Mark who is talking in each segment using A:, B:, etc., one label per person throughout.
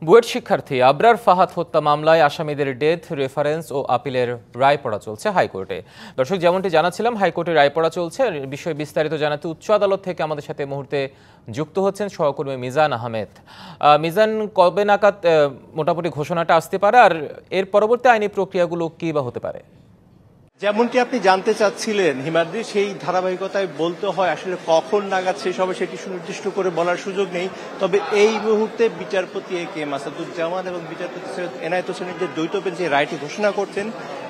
A: বুয়েট শিক্ষার্থী আবরার ফাহাদ হত্যা মামলায় আসামিদের ডেথ রেফারেন্স ও আপিলের রায় পড়া চলছে হাইকোর্টে। দর্শক, যেমনটি জানাচ্ছিলাম, হাইকোর্টে রায় পড়া চলছে। বিষয়ে বিস্তারিত জানাতে উচ্চ আদালত থেকে আমাদের সাথে মুহূর্তে যুক্ত হচ্ছেন সহকর্মী মিজান আহমেদ। মিজান, কবে নাগাদ মোটামুটি ঘোষণাটা আসতে পারে, আর এর পরবর্তী আইনি প্রক্রিয়াগুলো কি বা হতে পারে?
B: যেমনটি আপনি জানতে চাচ্ছিলেন হিমাদ্রি, সেই ধারাবাহিকতায় বলতে হয় আসলে কখন নাগাদ শেষ হবে সেটি সুনির্দিষ্ট করে বলার সুযোগ নেই। তবে এই মুহূর্তে বিচারপতি এ কে এম আসাদুজ্জামান এবং বিচারপতি সৈয়দ এনায়েত হোসেনের যে দ্বৈত বেঞ্চ যে রায়টি ঘোষণা করছেন,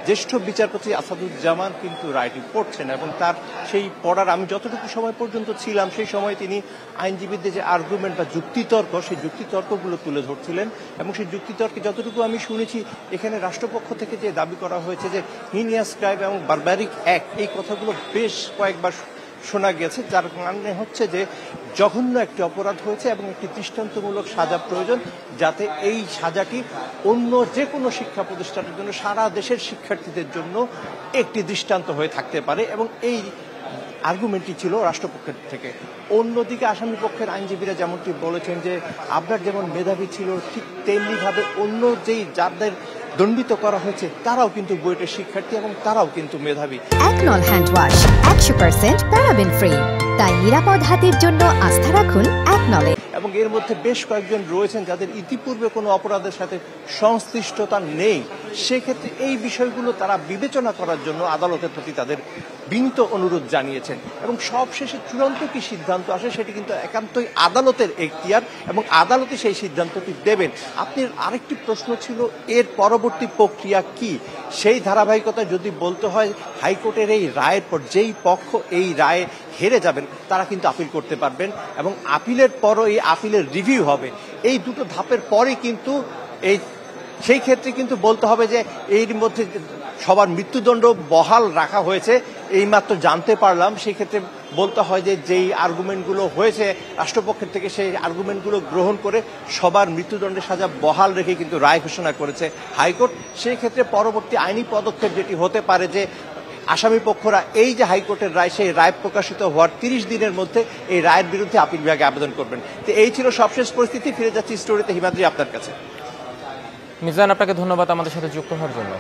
B: জ্যেষ্ঠ বিচারপতি আসাদুজ্জামান কিন্তু রায়টি পড়ছেন এবং তার সেই পড়ার আমি যতটুকু সময় পর্যন্ত ছিলাম সেই সময় তিনি আইনজীবীদের যে আর্গুমেন্ট বা যুক্তিতর্ক, সেই যুক্তিতর্কগুলো তুলে ধরছিলেন এবং সেই যুক্তিতর্কে যতটুকু আমি শুনেছি, এখানে রাষ্ট্রপক্ষ থেকে যে দাবি করা হয়েছে যে হিনিয়াস ক্রাইম এবং বারবারিক অ্যাক্ট, এই কথাগুলো বেশ কয়েকবার শোনা গেছে, যার মানে হচ্ছে যে জঘন্য একটি অপরাধ হয়েছে এবং একটি দৃষ্টান্তমূলক সাজা প্রয়োজন, যাতে এই সাজাটি অন্য যে কোনো শিক্ষা প্রতিষ্ঠানের জন্য, সারা দেশের শিক্ষার্থীদের জন্য একটি দৃষ্টান্ত হয়ে থাকতে পারে। এবং এই আর্গুমেন্টটি ছিল রাষ্ট্রপক্ষের থেকে। অন্যদিকে আসামি পক্ষের আইনজীবীরা যেমনটি বলেছেন যে আবরার যেমন মেধাবী ছিল, ঠিক তেমনিভাবে অন্য যেই যাদের দণ্ডিত করা হয়েছে তারাও কিন্তু বুয়েটের শিক্ষার্থী এবং তারাও কিন্তু মেধাবী।
C: একনল হ্যান্ড ওয়াশ 100% প্যারাবেন ফ্রি, তাই নিরাপদ হাতের জন্য আস্থা রাখুন একনলে।
B: এবং এর মধ্যে বেশ কয়েকজন রয়েছেন যাদের ইতিপূর্বে কোনো অপরাধের সাথে সংশ্লিষ্টতা নেই। সেক্ষেত্রে এই বিষয়গুলো তারা বিবেচনা করার জন্য আদালতের প্রতি তাদের বিনীত অনুরোধ জানিয়েছেন। এবং সবশেষে চূড়ান্ত কি সিদ্ধান্ত আসে সেটি কিন্তু একান্তই আদালতের এখতিয়ার এবং আদালতই সেই সিদ্ধান্তটি দেবেন। আপনার আরেকটি প্রশ্ন ছিল এর পরবর্তী প্রক্রিয়া কি, সেই ধারাবাহিকতা যদি বলতে হয়, হাইকোর্টের এই রায়ের পর যেই পক্ষ এই রায়ে হেরে যাবেন তারা কিন্তু আপিল করতে পারবেন এবং আপিলের পরও এই আপিলের রিভিউ হবে। এই দুটো ধাপের পরে কিন্তু সেই ক্ষেত্রে কিন্তু বলতে হবে যে এর মধ্যে সবার মৃত্যুদণ্ড বহাল রাখা হয়েছে, এইমাত্র জানতে পারলাম। সেই ক্ষেত্রে বলতে হয় যে যেই আর্গুমেন্টগুলো হয়েছে রাষ্ট্রপক্ষের থেকে, সেই আর্গুমেন্টগুলো গ্রহণ করে সবার মৃত্যুদণ্ডের সাজা বহাল রেখে কিন্তু রায় ঘোষণা করেছে হাইকোর্ট। সেই ক্ষেত্রে পরবর্তী আইনি পদক্ষেপ যেটি হতে পারে যে আসামি পক্ষরা এই যে হাইকোর্টের রায়, সেই রায় প্রকাশিত হওয়ার 30 দিনের মধ্যে এই রায়ের বিরুদ্ধে আপিল বিভাগে আবেদন করবেন। তো এই ছিল সবশেষ পরিস্থিতি। ফিরে যাচ্ছি স্টোরিতে হিমাদ্রি আপনার কাছে।
A: মিজান, আপনাকে ধন্যবাদ আমাদের সাথে যুক্ত হওয়ার জন্য।